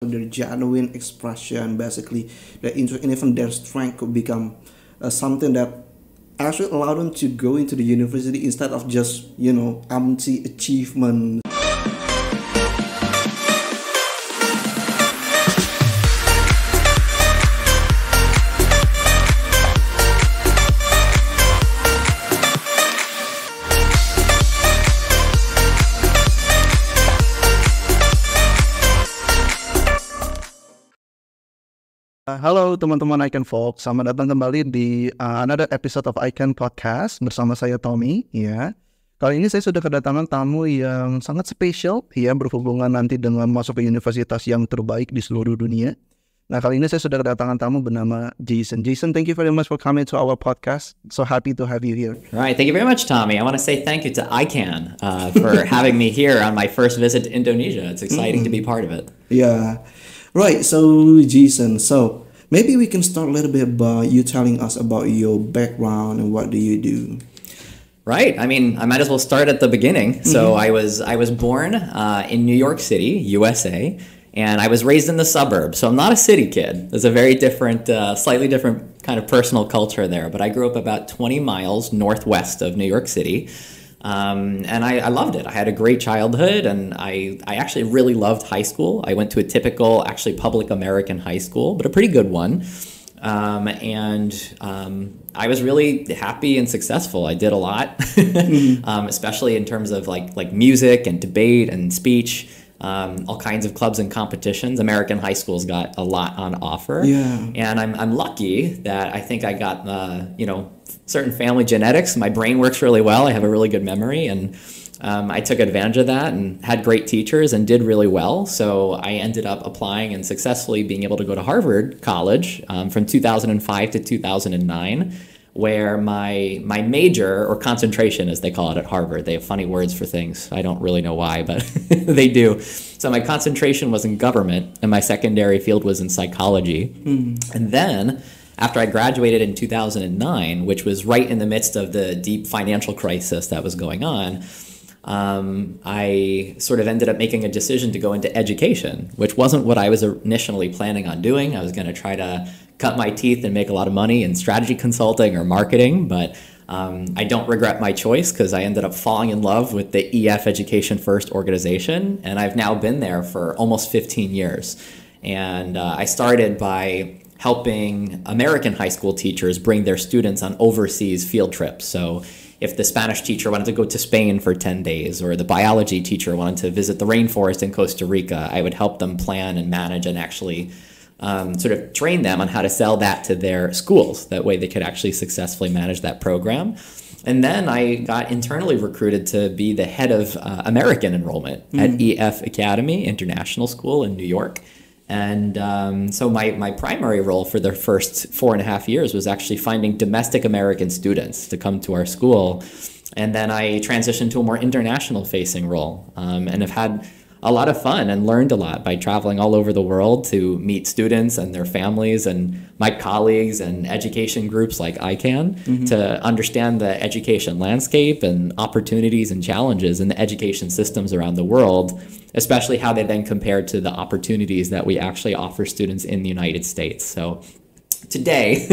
their genuine expression, basically, their interest and even their strength could become something that actually allow them to go into the university instead of just, empty achievement. Halo teman-teman Icon Folk, selamat datang kembali di another episode of Icon Podcast bersama saya Tommy. Ya, kali ini saya sudah kedatangan tamu yang sangat spesial, ya, berhubungan nanti dengan masuk ke universitas yang terbaik di seluruh dunia. Nah, kali ini saya sudah kedatangan tamu bernama Jason. Jason, thank you very much for coming to our podcast. So happy to have you here. All right, thank you very much, Tommy. I want to say thank you to Icon for having me here on my first visit to Indonesia. It's exciting to be part of it. Yeah. Right, so Jason, maybe we can start a little bit by you telling us about your background and what do you do? Right, I mean, I might as well start at the beginning. So I was born in New York City, USA, and I was raised in the suburbs. So I'm not a city kid. There's a very different, slightly different kind of personal culture there. But I grew up about 20 miles northwest of New York City. And I loved it. I had a great childhood, and I actually really loved high school. I went to a typical, actually public American high school, but a pretty good one. I was really happy and successful. I did a lot, especially in terms of like music and debate and speech. All kinds of clubs and competitions. American high schools got a lot on offer. Yeah. And I'm lucky that I think I got certain family genetics. My brain works really well. I have a really good memory, and I took advantage of that and had great teachers and did really well. So I ended up applying and successfully being able to go to Harvard College from 2005 to 2009. Where my major, or concentration as they call it at Harvard, they have funny words for things. I don't really know why, but they do. So my concentration was in government, and my secondary field was in psychology. And then, after I graduated in 2009, which was right in the midst of the deep financial crisis that was going on, I sort of ended up making a decision to go into education, which wasn't what I was initially planning on doing. I was going to try to cut my teeth and make a lot of money in strategy consulting or marketing, but I don't regret my choice because I ended up falling in love with the EF Education First organization, and I've now been there for almost 15 years. And I started by helping American high school teachers bring their students on overseas field trips. So if the Spanish teacher wanted to go to Spain for 10 days, or the biology teacher wanted to visit the rainforest in Costa Rica, I would help them plan and manage and actually sort of train them on how to sell that to their schools. That way they could actually successfully manage that program. And then I got internally recruited to be the head of American enrollment at EF Academy International School in New York. And so my primary role for the first 4.5 years was actually finding domestic American students to come to our school. And then I transitioned to a more international facing role, and have had a lot of fun and learned a lot by traveling all over the world to meet students and their families and my colleagues and education groups like ICANN to understand the education landscape and opportunities and challenges in the education systems around the world, especially how they then compare to the opportunities that we actually offer students in the United States. So today,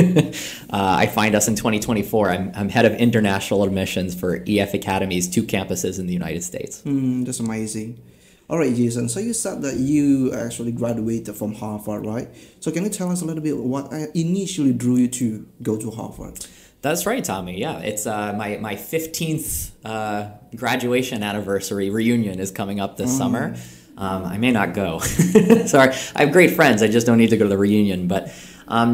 I find us in 2024, I'm head of international admissions for EF Academy's 2 campuses in the United States. That's amazing. All right, Jason, so you said that you actually graduated from Harvard, right? So can you tell us a little bit what initially drew you to go to Harvard? That's right, Tommy. Yeah, it's my 15th graduation anniversary reunion is coming up this summer. I may not go. Sorry, I have great friends. I just don't need to go to the reunion. But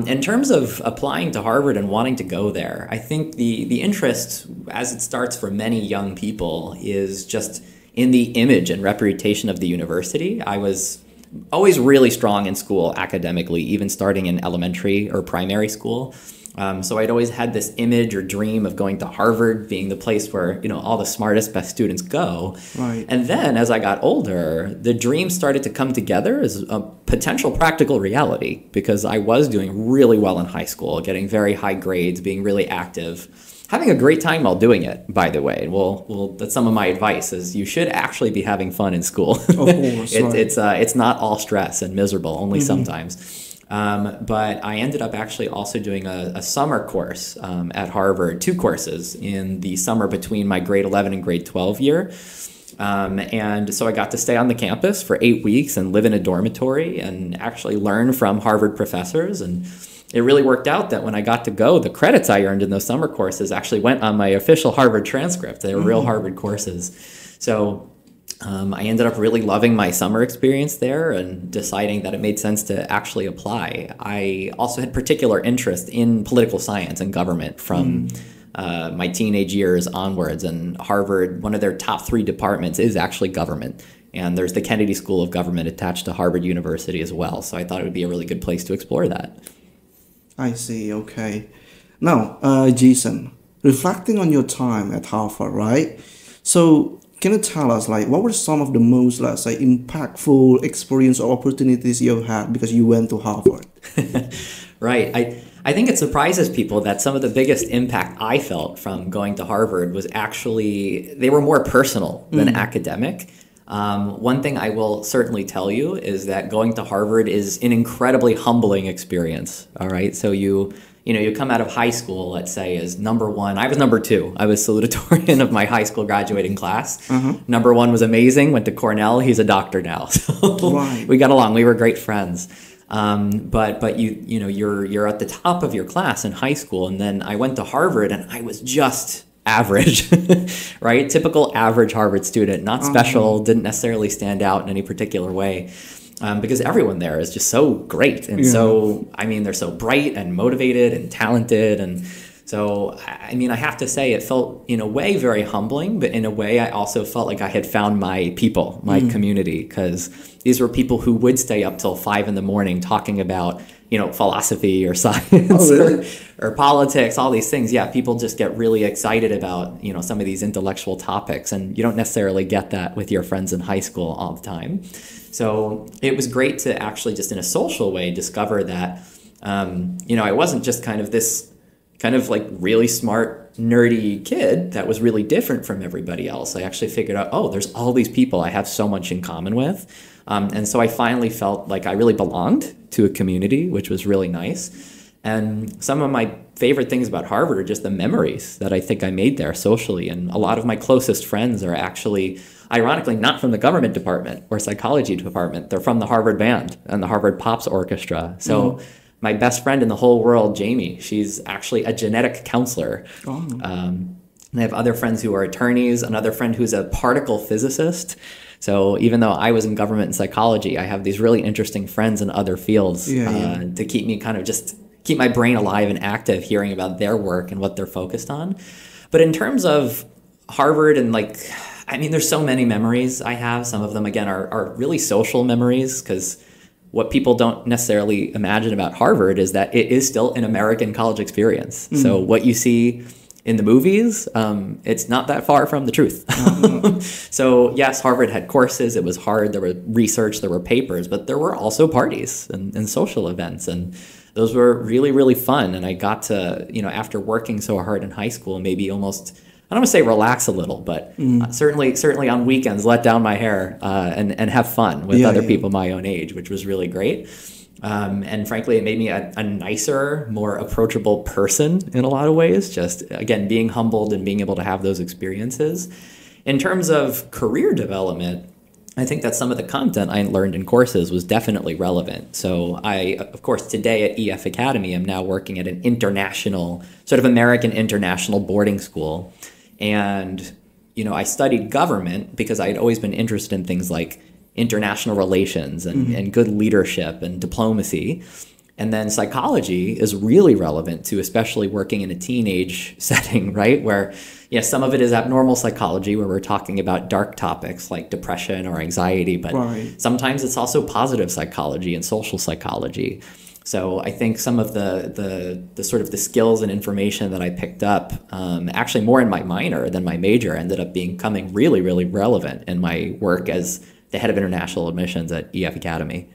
in terms of applying to Harvard and wanting to go there, I think the interest, as it starts for many young people, is just in the image and reputation of the university. I was always really strong in school academically, even starting in elementary or primary school. So I'd always had this image or dream of going to Harvard, being the place where, all the smartest, best students go. Right. And then as I got older, the dream started to come together as a potential practical reality, because I was doing really well in high school, getting very high grades, being really active, having a great time while doing it, by the way. Well, that's some of my advice is you should actually be having fun in school. Of course, It's not all stress and miserable, only sometimes. But I ended up actually also doing a summer course at Harvard, 2 courses in the summer between my grade 11 and grade 12 year. And so I got to stay on the campus for 8 weeks and live in a dormitory and actually learn from Harvard professors. And it really worked out that when I got to go, the credits I earned in those summer courses actually went on my official Harvard transcript. They were real Harvard courses. So I ended up really loving my summer experience there and deciding that it made sense to actually apply. I also had particular interest in political science and government from my teenage years onwards. And Harvard, one of their top 3 departments is actually government. And there's the Kennedy School of Government attached to Harvard University as well. So I thought it would be a really good place to explore that. I see, okay. Now, Jason, reflecting on your time at Harvard, right? So can you tell us, like, what were some of the most, let's say, impactful experience or opportunities you had because you went to Harvard? Right. I think it surprises people that some of the biggest impact I felt from going to Harvard was actually, they were more personal than academic. One thing I will certainly tell you is that going to Harvard is an incredibly humbling experience. All right. So you come out of high school, let's say, as number 1. I was number 2. I was salutatorian of my high school graduating class. Number 1 was amazing, went to Cornell. He's a doctor now. So we got along. We were great friends. But you're at the top of your class in high school. And then I went to Harvard and I was just average, right? Typical average Harvard student, not special, didn't necessarily stand out in any particular way. Because everyone there is just so great. And so, I mean, they're so bright and motivated and talented. And so, I mean, I have to say it felt in a way very humbling, but in a way I also felt like I had found my people, my community, because these were people who would stay up till 5 a.m. talking about, philosophy or science or politics, all these things. Yeah, people just get really excited about, some of these intellectual topics, and you don't necessarily get that with your friends in high school all the time. So it was great to actually just in a social way discover that, I wasn't just kind of this kind of like really smart, nerdy kid that was really different from everybody else. I actually figured out, there's all these people I have so much in common with. And so I finally felt like I really belonged to a community, which was really nice. And some of my favorite things about Harvard are just the memories that I think I made there socially. And a lot of my closest friends are actually, ironically, not from the government department or psychology department. They're from the Harvard Band and the Harvard Pops Orchestra. So my best friend in the whole world, Jamie, she's actually a genetic counselor. And I have other friends who are attorneys, another friend who's a particle physicist. So even though I was in government and psychology, I have these really interesting friends in other fields to keep me kind of just keep my brain alive and active hearing about their work and what they're focused on. But in terms of Harvard and there's so many memories I have. Some of them, again, are really social memories because what people don't necessarily imagine about Harvard is that it is still an American college experience. So what you see in the movies, it's not that far from the truth. So yes, Harvard had courses. It was hard. There were research, there were papers, but there were also parties and social events. And those were really, really fun. And I got to, after working so hard in high school, maybe almost, I don't want to say relax a little, but certainly on weekends, let down my hair and have fun with other people my own age, which was really great. And frankly, it made me a nicer, more approachable person in a lot of ways, just, again, being humbled and being able to have those experiences. In terms of career development, I think that some of the content I learned in courses was definitely relevant. So I, of course, today at EF Academy, I'm now working at an international, sort of American international boarding school. And, I studied government because I had always been interested in things like international relations and good leadership and diplomacy. And then psychology is really relevant to especially working in a teenage setting, right? Where, some of it is abnormal psychology where we're talking about dark topics like depression or anxiety, but sometimes it's also positive psychology and social psychology. So I think some of the sort of the skills and information that I picked up, actually more in my minor than my major, ended up becoming really, really relevant in my work as the head of international admissions at EF Academy.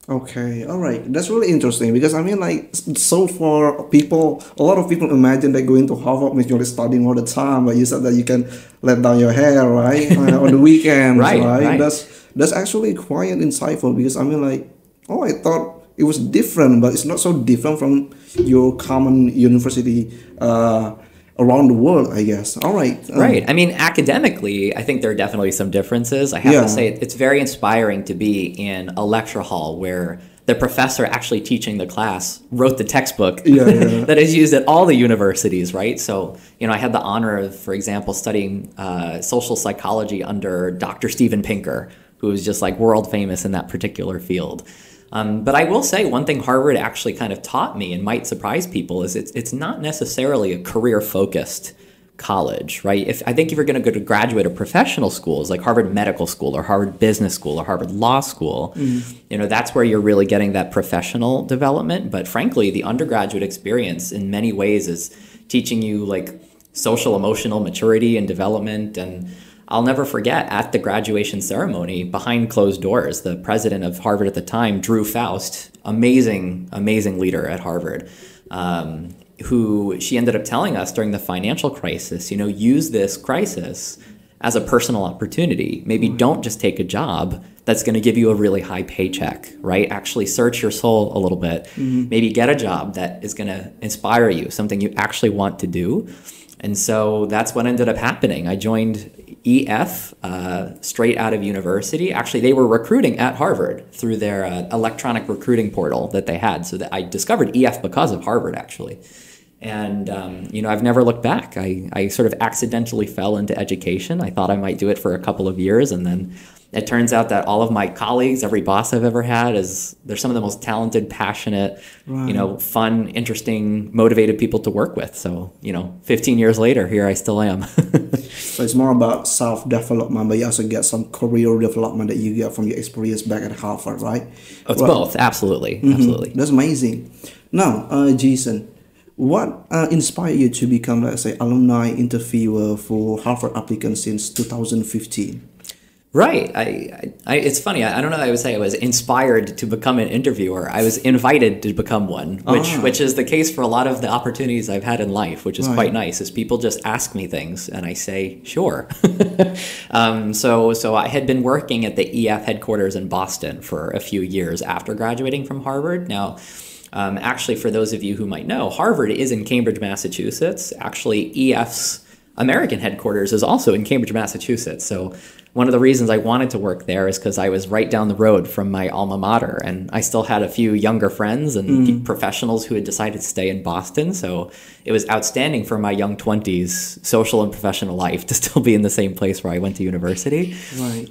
Okay, all right. That's really interesting because I mean, like, so far, people, a lot of people imagine that going to Harvard means you're studying all the time, but you said that you can let down your hair, right, on the weekends, Right, right? right. That's actually quite insightful because I mean, like, oh, I thought it was different, but it's not so different from your common university around the world, I guess. All right. Right. I mean, academically, I think there are definitely some differences. I have to Yeah. say, it's very inspiring to be in a lecture hall where the professor actually teaching the class wrote the textbook Yeah, yeah. that is used at all the universities, right? So, I had the honor of, for example, studying social psychology under Dr. Steven Pinker, who is just like world famous in that particular field. But I will say one thing Harvard actually kind of taught me and might surprise people is it's not necessarily a career focused college, right? I think if you're going to go to graduate or professional schools like Harvard Medical School or Harvard Business School or Harvard Law School, that's where you're really getting that professional development. But frankly, the undergraduate experience in many ways is teaching you like social emotional maturity and development. And I'll never forget at the graduation ceremony behind closed doors, the president of Harvard at the time, Drew Faust, amazing, amazing leader at Harvard, who she ended up telling us during the financial crisis, use this crisis as a personal opportunity. Maybe don't just take a job that's going to give you a really high paycheck, right? Actually search your soul a little bit. Maybe get a job that is going to inspire you, something you actually want to do. And so that's what ended up happening. I joined EF straight out of university. Actually, they were recruiting at Harvard through their electronic recruiting portal that they had. So that I discovered EF because of Harvard, actually. And, I've never looked back. I sort of accidentally fell into education. I thought I might do it for a couple of years. And then it turns out that all of my colleagues, every boss I've ever had, they're some of the most talented, passionate, fun, interesting, motivated people to work with. So, 15 years later, here I still am. So it's more about self-development, but you also get some career development that you get from your experience back at Harvard, right? It's both. Absolutely. Absolutely. That's amazing. Now, Jason, what inspired you to become, let's say, alumni interviewer for Harvard applicants since 2015? Right. It's funny. I don't know. I would say I was inspired to become an interviewer. I was invited to become one, which is the case for a lot of the opportunities I've had in life, which is quite nice. Is people just ask me things and I say sure. So I had been working at the EF headquarters in Boston for a few years after graduating from Harvard. Now, actually, for those of you who might know, Harvard is in Cambridge, Massachusetts. Actually, EF's American headquarters is also in Cambridge, Massachusetts. So one of the reasons I wanted to work there is because I was right down the road from my alma mater, and I still had a few younger friends and professionals who had decided to stay in Boston. So it was outstanding for my young 20s, social and professional life, to still be in the same place where I went to university. Right.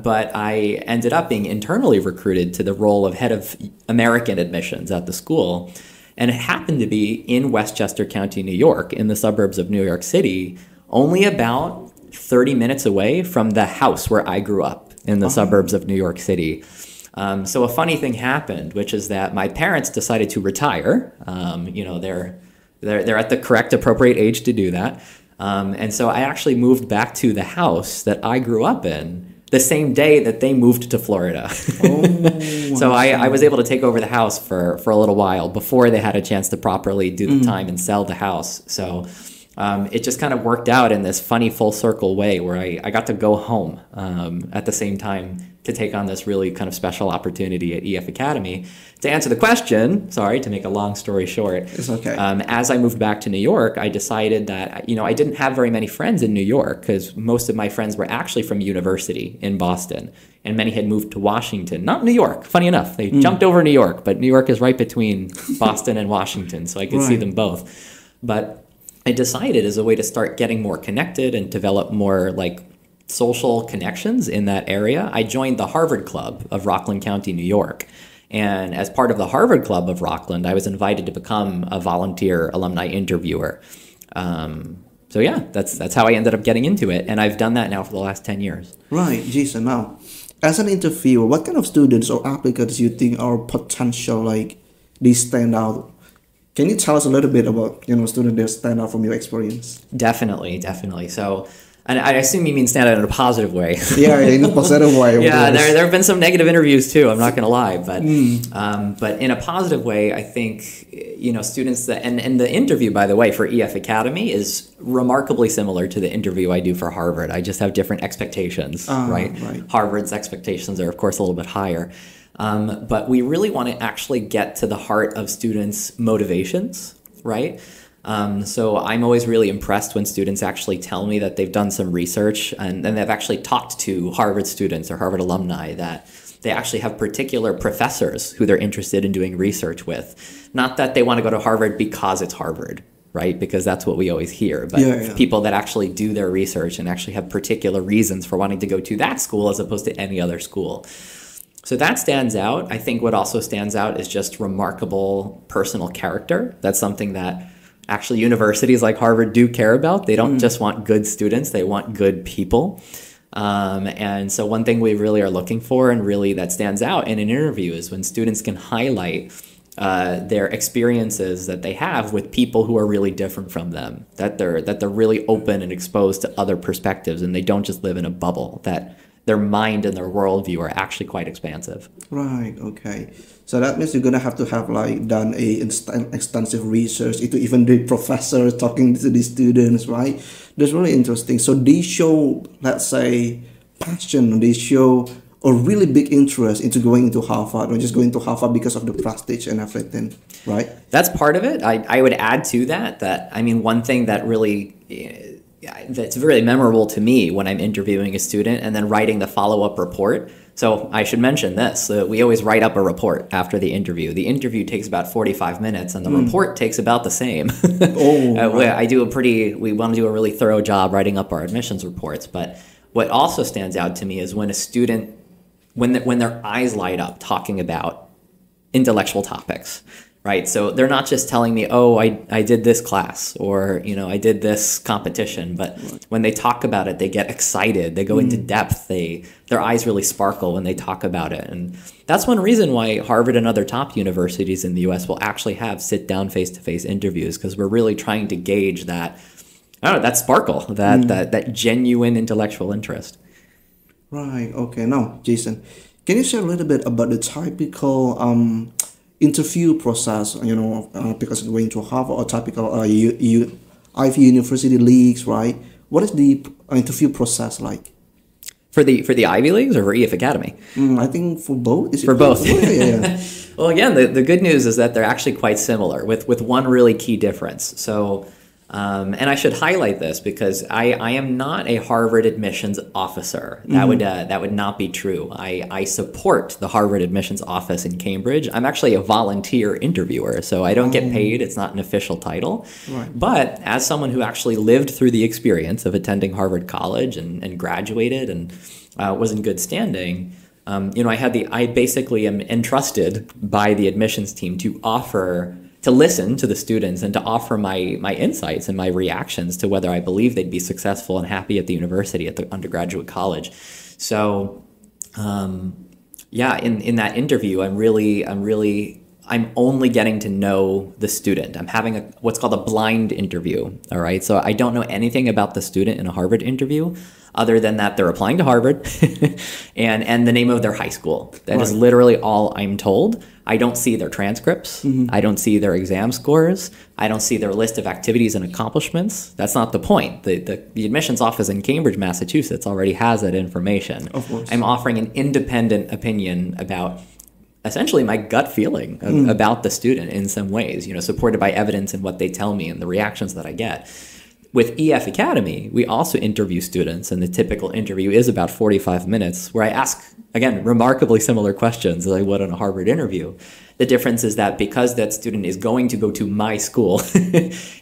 But I ended up being internally recruited to the role of head of American admissions at the school. And it happened to be in Westchester County, New York, in the suburbs of New York City, only about 30 minutes away from the house where I grew up in the suburbs of New York City. So a funny thing happened, which is that my parents decided to retire. They're at the correct, appropriate age to do that. And so I actually moved back to the house that I grew up in the same day that they moved to Florida. So I was able to take over the house for a little while before they had a chance to properly do the time and sell the house. So it just kind of worked out in this funny full circle way where I got to go home at the same time to take on this really kind of special opportunity at EF Academy. To answer the question, sorry, to make a long story short, It's okay. as I moved back to New York, I decided that, I didn't have very many friends in New York because most of my friends were actually from university in Boston, and many had moved to Washington, not New York, funny enough. They jumped over New York, but New York is right between Boston and Washington, so I could see them both. But I decided as a way to start getting more connected and develop more social connections in that area, I joined the Harvard Club of Rockland County, New York. And as part of the Harvard Club of Rockland, I was invited to become a volunteer alumni interviewer. So yeah, that's how I ended up getting into it. And I've done that now for the last 10 years. Right, Jason. Now, as an interviewer, what kind of students or applicants you think are potential, they stand out? Can you tell us a little bit about, students that stand out from your experience? Definitely. So And I assume you mean stand out in a positive way. Yeah, in a positive way. Yeah, there have been some negative interviews too. I'm not going to lie, but in a positive way, I think students that and the interview, by the way, for EF Academy is remarkably similar to the interview I do for Harvard. I just have different expectations, right? Harvard's expectations are, of course, a little bit higher, but we really want to actually get to the heart of students' motivations, right? So I'm always really impressed when students actually tell me that they've done some research and they've actually talked to Harvard students or Harvard alumni that they actually have particular professors who they're interested in doing research with. Not that they want to go to Harvard because it's Harvard, right? Because that's what we always hear. But people that actually do their research and actually have particular reasons for wanting to go to that school as opposed to any other school. So that stands out. I think what also stands out is just remarkable personal character. That's something that actually universities like Harvard do care about. They don't just want good students, they want good people. And so one thing we really are looking for and really that stands out in an interview is when students can highlight their experiences that they have with people who are really different from them, that they're really open and exposed to other perspectives and they don't just live in a bubble, that their mind and their worldview are actually quite expansive. Right, okay. So that means you're going to have like done a extensive research into even the professor talking to the students, right? That's really interesting. So they show, let's say, passion, they show a really big interest into going into Harvard or just going to Harvard because of the prestige and everything, right? That's part of it. I would add to that I mean, one thing that really that's really memorable to me when I'm interviewing a student and then writing the follow-up report. So I should mention this, we always write up a report after the interview. The interview takes about 45 minutes and the report takes about the same. We want to do a really thorough job writing up our admissions reports. But what also stands out to me is when a student, when their eyes light up talking about intellectual topics. Right, so they're not just telling me, oh, I did this class or, I did this competition, but when they talk about it, they get excited, they go into depth, their eyes really sparkle when they talk about it. And that's one reason why Harvard and other top universities in the US will actually have sit-down face-to-face interviews, because we're really trying to gauge that, that sparkle, that genuine intellectual interest. Right, okay. Now, Jason, can you share a little bit about the typical interview process, because going to Harvard or typical Ivy University leagues, right? What is the interview process like? For the Ivy Leagues or for EF Academy? I think for both. For both. Yeah. Well, again, the good news is that they're actually quite similar with one really key difference. So, and I should highlight this because I am not a Harvard admissions officer. That would not be true. I support the Harvard admissions office in Cambridge. I'm actually a volunteer interviewer, so I don't get paid. It's not an official title. Right. But as someone who actually lived through the experience of attending Harvard College and graduated and was in good standing, I basically am entrusted by the admissions team to listen to the students and to offer my insights and my reactions to whether I believe they'd be successful and happy at the university, at the undergraduate college. So, in that interview, I'm only getting to know the student. I'm having what's called a blind interview. All right. So I don't know anything about the student in a Harvard interview other than that they're applying to Harvard and the name of their high school. That is literally all I'm told. I don't see their transcripts. I don't see their exam scores. I don't see their list of activities and accomplishments. That's not the point. The admissions office in Cambridge, Massachusetts already has that information. Of course. I'm offering an independent opinion about essentially my gut feeling about the student in some ways, supported by evidence and what they tell me and the reactions that I get. With EF Academy, we also interview students, and the typical interview is about 45 minutes, where I ask, again, remarkably similar questions as I would on a Harvard interview. The difference is that because that student is going to go to my school,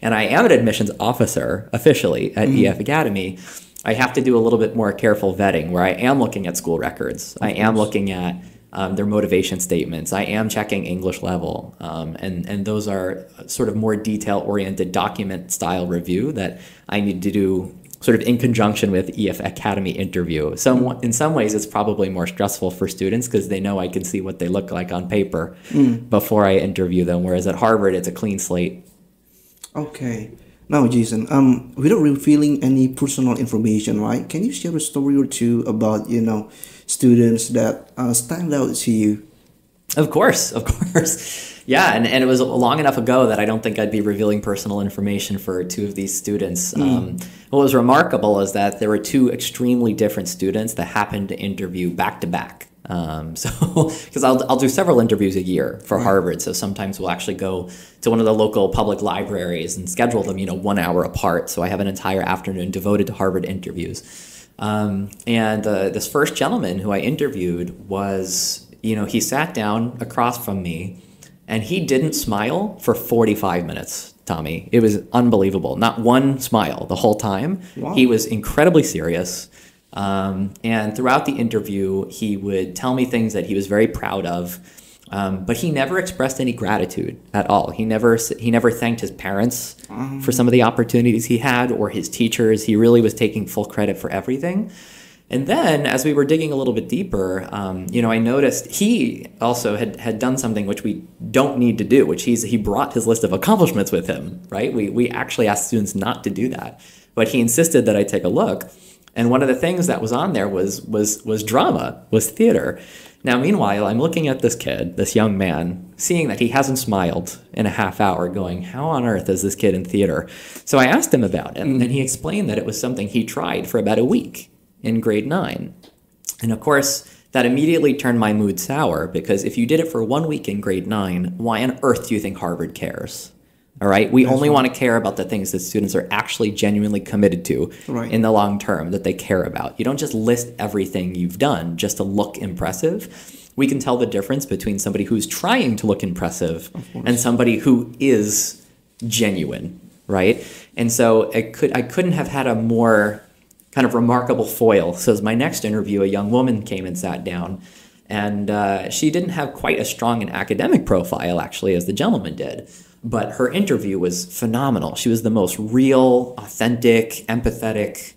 and I am an admissions officer officially at EF Academy, I have to do a little bit more careful vetting, where I am looking at school records. I am looking at their motivation statements. I am checking English level. And those are sort of more detail-oriented document-style review that I need to do sort of in conjunction with EF Academy interview. In some ways, it's probably more stressful for students because they know I can see what they look like on paper before I interview them, whereas at Harvard, it's a clean slate. Okay. Now, Jason, without revealing any personal information, right? Can you share a story or two about, students that stand out to you? Of course, of course. Yeah, and it was long enough ago that I don't think I'd be revealing personal information for two of these students. What was remarkable is that there were two extremely different students that happened to interview back to back. Because I'll do several interviews a year for Harvard, so sometimes we'll actually go to one of the local public libraries and schedule them, 1 hour apart. So I have an entire afternoon devoted to Harvard interviews. And this first gentleman who I interviewed was, he sat down across from me, and he didn't smile for 45 minutes, Tommy. It was unbelievable. Not one smile the whole time. Wow. He was incredibly serious. And throughout the interview, he would tell me things that he was very proud of, but he never expressed any gratitude at all. He never thanked his parents for some of the opportunities he had, or his teachers. He really was taking full credit for everything. And then, as we were digging a little bit deeper, I noticed he also had done something which we don't need to do, which he brought his list of accomplishments with him, right? We actually asked students not to do that, but he insisted that I take a look. And one of the things that was on there was drama, was theater. Now, meanwhile, I'm looking at this kid, this young man, seeing that he hasn't smiled in a half hour, going, how on earth is this kid in theater? So I asked him about it, and he explained that it was something he tried for about a week in grade 9. And of course, that immediately turned my mood sour, because if you did it for 1 week in grade 9, why on earth do you think Harvard cares? All right, we only want to care about the things that students are actually genuinely committed to in the long term, that they care about. You don't just list everything you've done just to look impressive. We can tell the difference between somebody who's trying to look impressive and somebody who is genuine, right? And so I couldn't have had a more kind of remarkable foil. So as my next interview, a young woman came and sat down, and she didn't have quite as strong an academic profile, actually, as the gentleman did. But her interview was phenomenal. She was the most real, authentic, empathetic,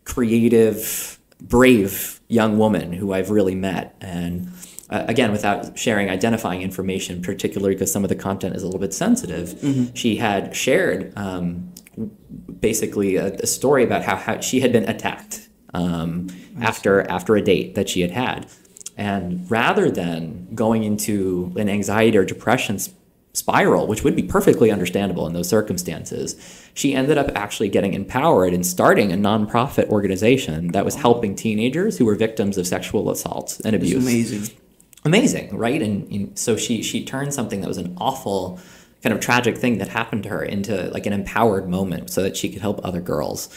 creative, brave young woman who I've really met. And again, without identifying information, particularly because some of the content is a little bit sensitive, she had shared basically a story about how she had been attacked after a date that she had had. And rather than going into an anxiety or depression spiral, which would be perfectly understandable in those circumstances, she ended up actually getting empowered and starting a nonprofit organization that was helping teenagers who were victims of sexual assault and abuse. That's amazing, right? And so she turned something that was an awful kind of tragic thing that happened to her into like an empowered moment so that she could help other girls.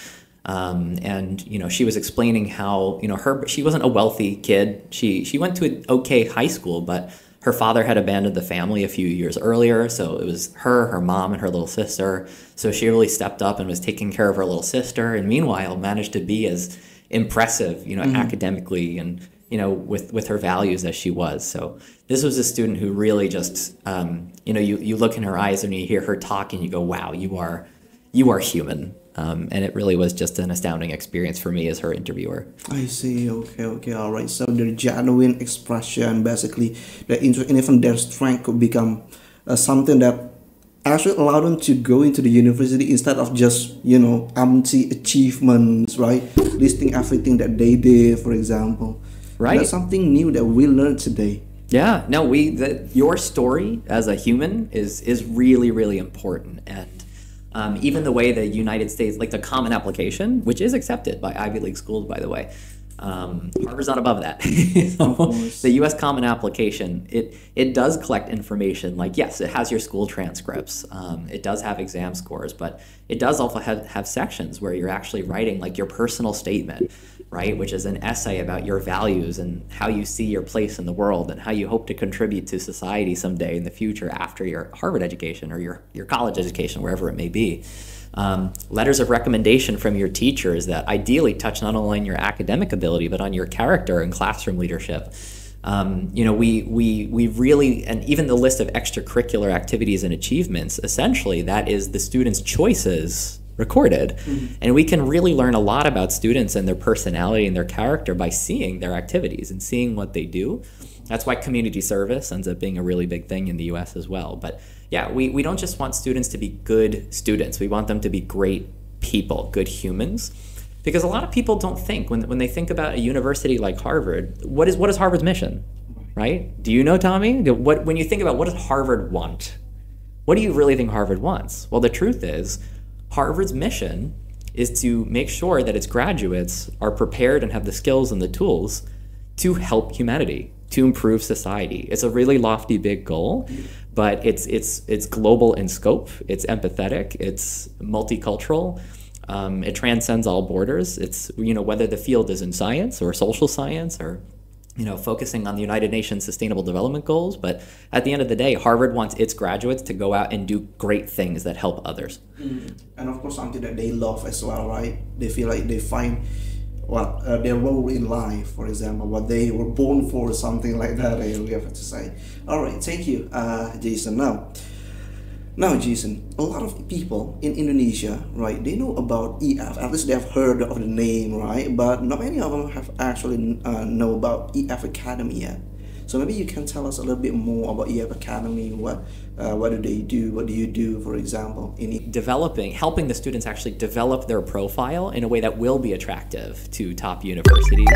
And she was explaining how she wasn't a wealthy kid. She went to an okay high school, but her father had abandoned the family a few years earlier, so it was her mom, and her little sister. So she really stepped up and was taking care of her little sister, and meanwhile managed to be as impressive, academically and with her values as she was. So this was a student who really just, you look in her eyes and you hear her talk and you go, wow, you are human. And it really was just an astounding experience for me as her interviewer. I see. Okay. All right. So the genuine expression, basically, and even their strength could become something that actually allowed them to go into the university instead of just, empty achievements, right? Listing everything that they did, for example. Right. That's something new that we learned today. Yeah. No, your story as a human is really, really important. And even the way the United States, like the Common Application, which is accepted by Ivy League schools, by the way, Harvard's not above that. The U.S. Common Application, it does collect information. Like, yes, it has your school transcripts. It does have exam scores, but it does also have sections where you're actually writing like your personal statement, right? Which is an essay about your values and how you see your place in the world and how you hope to contribute to society someday in the future after your Harvard education or your college education, wherever it may be. Letters of recommendation from your teachers that ideally touch not only on your academic ability, but on your character and classroom leadership. We really, and even the list of extracurricular activities and achievements, essentially that is the students' choices recorded. And we can really learn a lot about students and their personality and their character by seeing their activities and seeing what they do. That's why community service ends up being a really big thing in the US as well. But yeah, we don't just want students to be good students. We want them to be great people, good humans. Because a lot of people don't think, when they think about a university like Harvard, what is Harvard's mission, right? Do you know, Tommy? When you think about what does Harvard want, what do you really think Harvard wants? Well, the truth is, Harvard's mission is to make sure that its graduates are prepared and have the skills and the tools to help humanity, to improve society. It's a really lofty, big goal, but it's global in scope, it's empathetic, it's multicultural, it transcends all borders. It's, whether the field is in science or social science or, focusing on the United Nations Sustainable Development Goals. But at the end of the day, Harvard wants its graduates to go out and do great things that help others. And of course, something that they love as well, right? They feel like they find their role in life, for example, what they were born for, something like that, we have to say. All right, thank you, Jason. Now, Jason, a lot of people in Indonesia, right, they know about EF, at least they have heard of the name, right, but not many of them have actually know about EF Academy yet. So maybe you can tell us a little bit more about EF Academy. What do they do? What do you do, for example? Helping the students actually develop their profile in a way that will be attractive to top universities.